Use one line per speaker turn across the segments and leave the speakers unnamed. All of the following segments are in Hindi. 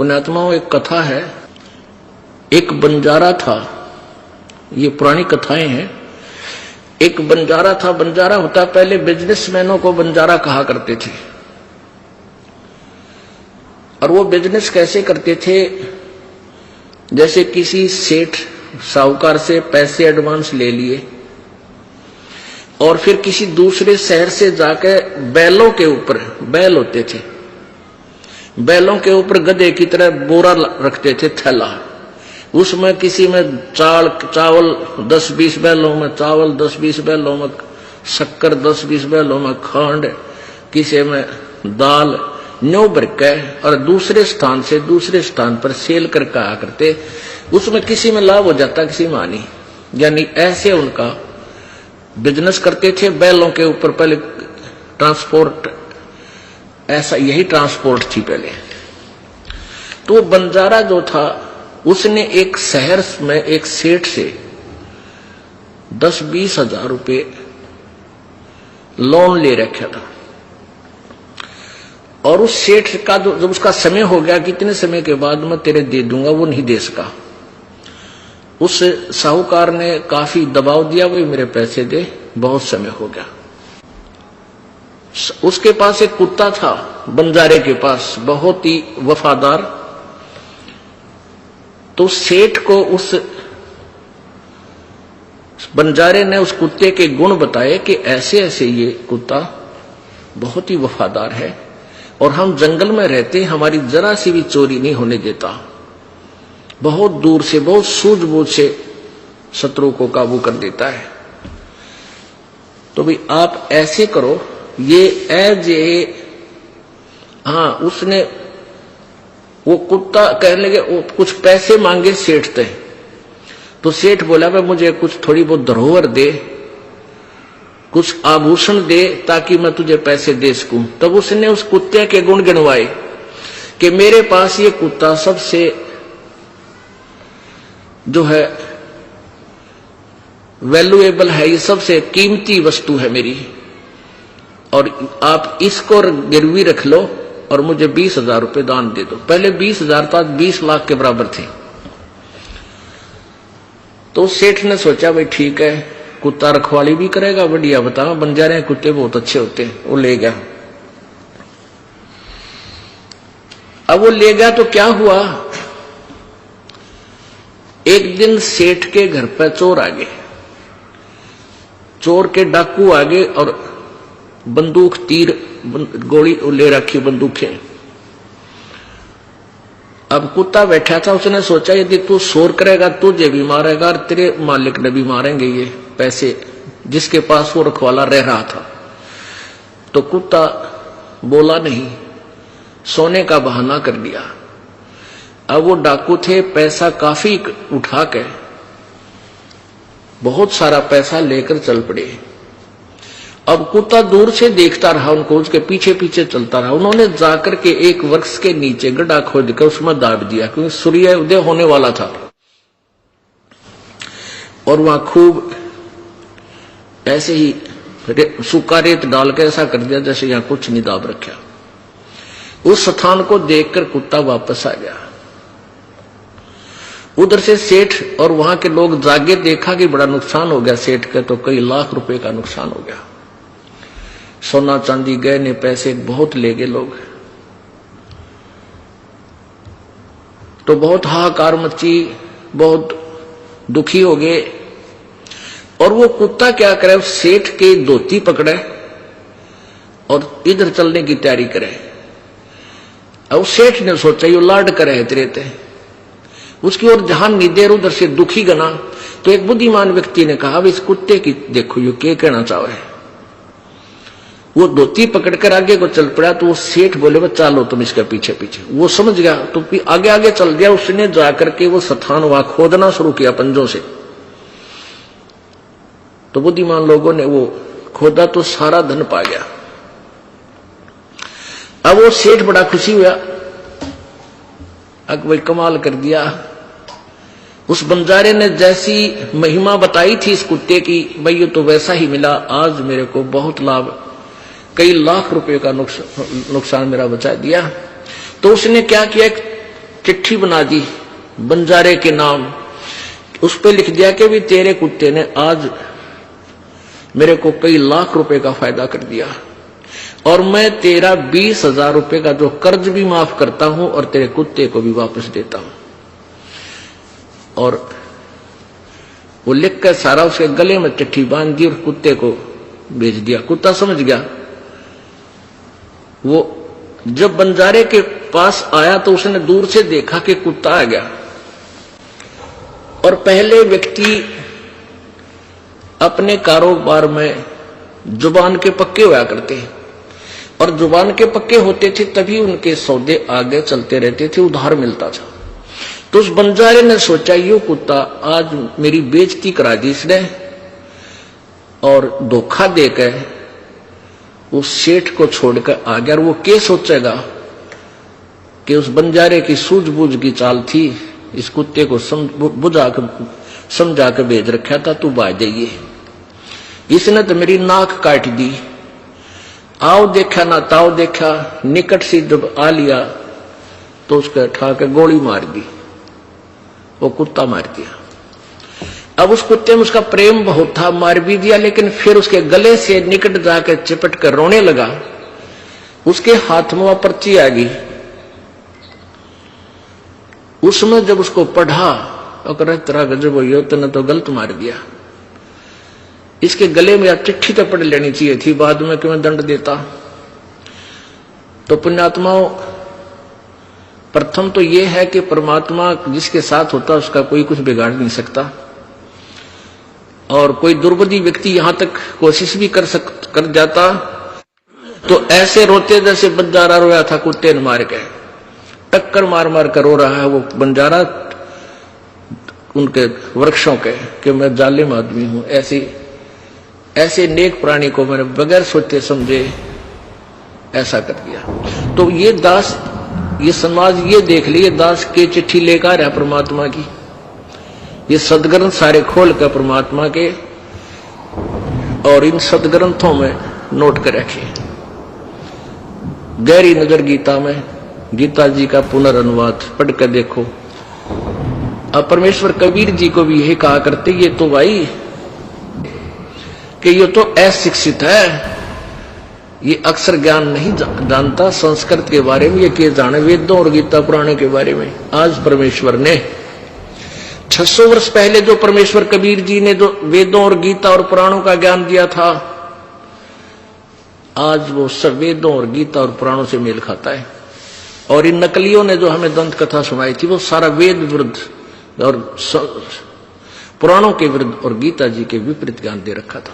पुण्यात्माओं, एक कथा है। एक बंजारा था, ये पुरानी कथाएं हैं। एक बंजारा था। बंजारा होता, पहले बिजनेसमैनों को बंजारा कहा करते थे। और वो बिजनेस कैसे करते थे, जैसे किसी सेठ साहूकार से पैसे एडवांस ले लिए और फिर किसी दूसरे शहर से जाके बैलों के ऊपर, बैल होते थे, बैलों के ऊपर गधे की तरह बोरा रखते थे, थैला। उसमें किसी में चावल 10-20 बैलों में चावल, 10-20 बैलों में शक्कर, 10-20 बैलों में खंड, किसी में दाल, न्यू भर के और दूसरे स्थान से दूसरे स्थान पर सेल करके आया करते। उसमें किसी में लाभ हो जाता, किसी में हानि। यानी ऐसे उनका बिजनेस करते थे। बैलों के ऊपर पहले ट्रांसपोर्ट, ऐसा यही ट्रांसपोर्ट थी पहले। तो बंजारा जो था, उसने एक शहर में एक सेठ से 10-20 हजार रुपए लोन ले रखा था। और उस सेठ का जब उसका समय हो गया, कितने समय के बाद मैं तेरे दे दूंगा, वो नहीं दे सका। उस साहूकार ने काफी दबाव दिया, भाई मेरे पैसे दे, बहुत समय हो गया। उसके पास एक कुत्ता था, बंजारे के पास, बहुत ही वफादार। तो सेठ को उस बंजारे ने उस कुत्ते के गुण बताए कि ऐसे ऐसे ये कुत्ता बहुत ही वफादार है और हम जंगल में रहते, हमारी जरा सी भी चोरी नहीं होने देता, बहुत दूर से, बहुत सूझबूझ से शत्रु को काबू कर देता है। तो भाई आप ऐसे करो, ये एज ए, हाँ, उसने वो कुत्ता कहने लगे, वो कुछ पैसे मांगे सेठ से। तो सेठ बोला, भाई मुझे कुछ थोड़ी बहुत धरोहर दे, कुछ आभूषण दे, ताकि मैं तुझे पैसे दे सकूं। तब उसने उस कुत्ते के गुण गिनवाए कि मेरे पास ये कुत्ता सबसे जो है वैल्यूएबल है, ये सबसे कीमती वस्तु है मेरी, और आप इसको गिरवी रख लो और मुझे 20 हजार रुपये दान दे दो। पहले 20 हजार था, 20 लाख के बराबर थे। तो सेठ ने सोचा, भाई ठीक है, कुत्ता रखवाली भी करेगा, बढ़िया, बताओ, बंजारे कुत्ते बहुत अच्छे होते हैं। वो ले गया। अब वो ले गया तो क्या हुआ, एक दिन सेठ के घर पर चोर आ गए, चोर के डाकू आ गए और बंदूक, तीर, गोली ले रखी, बंदूकें। अब कुत्ता बैठा था, उसने सोचा यदि तू शोर करेगा तुझे भी मारेगा और तेरे मालिक ने भी मारेंगे ये पैसे, जिसके पास वो रखवाला रह रहा था। तो कुत्ता बोला नहीं, सोने का बहाना कर दिया। अब वो डाकू थे, पैसा काफी उठा के, बहुत सारा पैसा लेकर चल पड़े। अब कुत्ता दूर से देखता रहा उनको, उसके पीछे पीछे चलता रहा। उन्होंने जाकर के एक वृक्ष के नीचे गड्ढा खोद कर उसमें दाब दिया, क्योंकि सूर्य उदय होने वाला था और वहां खूब ऐसे ही सूखा रेत डाल के ऐसा कर दिया जैसे यहां कुछ नहीं दाब रखा। उस स्थान को देखकर कुत्ता वापस आ गया। उधर से सेठ और वहां के लोग जागे, देखा कि बड़ा नुकसान हो गया सेठ का, तो कई लाख रुपए का नुकसान हो गया। सोना चांदी, गहने, पैसे बहुत ले गए लोग। तो बहुत हाहाकार मची, बहुत दुखी हो गए। और वो कुत्ता क्या करे, सेठ के धोती पकड़े और इधर चलने की तैयारी करे। अब सेठ ने सोचा ये लाड करे तेरे ते, उसकी ओर ध्यान नहीं दे, उधर से दुखी गना। तो एक बुद्धिमान व्यक्ति ने कहा, इस कुत्ते की देखो ये क्या कहना चाहे। वो धोती पकड़कर आगे को चल पड़ा। तो वो सेठ बोले, चलो तुम इसके पीछे पीछे। वो समझ गया तो आगे आगे चल गया। उसने जाकर के वो स्थान वहां खोदना शुरू किया पंजों से। तो बुद्धिमान लोगों ने वो खोदा तो सारा धन पा गया। अब वो सेठ बड़ा खुशी हुआ, अब भाई कमाल कर दिया। उस बंजारे ने जैसी महिमा बताई थी इस कुत्ते की, भाई ये तो वैसा ही मिला। आज मेरे को बहुत लाभ, कई लाख रुपए का नुकसान मेरा बचा दिया। तो उसने क्या किया, चिट्ठी बना दी बंजारे के नाम, उस पे लिख दिया कि भी तेरे कुत्ते ने आज मेरे को कई लाख रुपए का फायदा कर दिया और मैं तेरा 20,000 रुपए का जो कर्ज भी माफ करता हूं और तेरे कुत्ते को भी वापस देता हूं। और वो लिख कर सारा उसके गले में चिट्ठी बांध दी और कुत्ते को भेज दिया। कुत्ता समझ गया। वो जब बंजारे के पास आया तो उसने दूर से देखा कि कुत्ता आ गया। और पहले व्यक्ति अपने कारोबार में जुबान के पक्के होया करते और जुबान के पक्के होते थे तभी उनके सौदे आगे चलते रहते थे, उधार मिलता था। तो उस बंजारे ने सोचा ये कुत्ता आज मेरी बेइज्जती करा दी इसने और धोखा देकर उस सेठ को छोड़कर आ गया। और वो क्या सोचेगा कि उस बंजारे की सूझबूझ की चाल थी, इस कुत्ते को समझा कर भेज रखा था, तू भाग जाइए। इसने तो मेरी नाक काट दी, आओ देखा ना ताओ देखा, निकट से जब आ लिया तो उसके उठा के गोली मार दी, वो कुत्ता मार दिया। अब उस कुत्ते में उसका प्रेम बहुत था, मार भी दिया, लेकिन फिर उसके गले से निकट जाकर चिपट कर रोने लगा। उसके हाथ में वह पर्ची आ गई, उसमें जब उसको पढ़ा और तेरा गजब हो गया, तूने तो गलत मार दिया, इसके गले में आप चिट्ठी तो पढ़ लेनी चाहिए थी, बाद में क्यों दंड देता। तो पुण्यात्माओं, प्रथम तो यह है कि परमात्मा जिसके साथ होता उसका कोई कुछ बिगाड़ नहीं सकता। और कोई दुर्बुद्धि व्यक्ति यहां तक कोशिश भी कर जाता तो ऐसे रोते जैसे बंजारा रोया था कुत्ते ने मार के, टक्कर मार मार कर रो रहा है वो बंजारा उनके वृक्षों के कि मैं जालिम आदमी हूं। ऐसे नेक प्राणी को मैंने बगैर सोचे समझे ऐसा कर दिया। तो ये दास, ये समाज ये देख लिए दास के चिट्ठी लेकर है परमात्मा की, ये सदग्रंथ सारे खोल कर परमात्मा के और इन सदग्रंथों में नोट कर रखे। गहरी नजर गीता में, गीता जी का पुनर्अनुवाद पढ़ कर देखो। अब परमेश्वर कबीर जी को भी यही कहा करते, ये तो भाई कि ये तो अशिक्षित है, ये अक्षर ज्ञान नहीं जानता संस्कृत के बारे में, ये क्या जाने वेदों और गीता पुराणे के बारे में। आज परमेश्वर ने 600 वर्ष पहले जो परमेश्वर कबीर जी ने जो वेदों और गीता और पुराणों का ज्ञान दिया था, आज वो सब वेदों और गीता और पुराणों से मेल खाता है। और इन नकलियों ने जो हमें दंत कथा सुनाई थी वो सारा वेद विरुद्ध और पुराणों के विरुद्ध और गीता जी के विपरीत ज्ञान दे रखा था।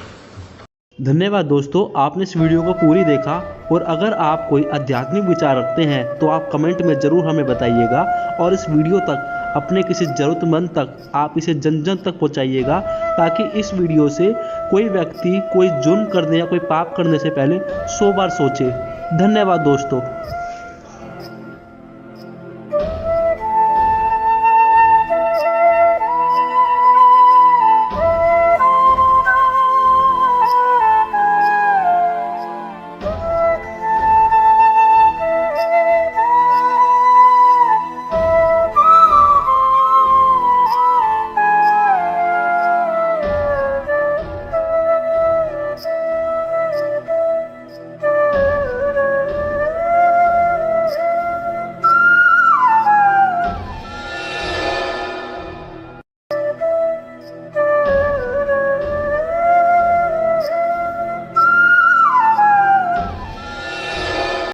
धन्यवाद दोस्तों, आपने इस वीडियो को पूरी देखा। और अगर आप कोई आध्यात्मिक विचार रखते हैं तो आप कमेंट में ज़रूर हमें बताइएगा और इस वीडियो तक अपने किसी ज़रूरतमंद तक आप इसे जन जन तक पहुंचाइएगा, ताकि इस वीडियो से कोई व्यक्ति कोई जुर्म करने या कोई पाप करने से पहले 100 बार सोचे। धन्यवाद दोस्तों।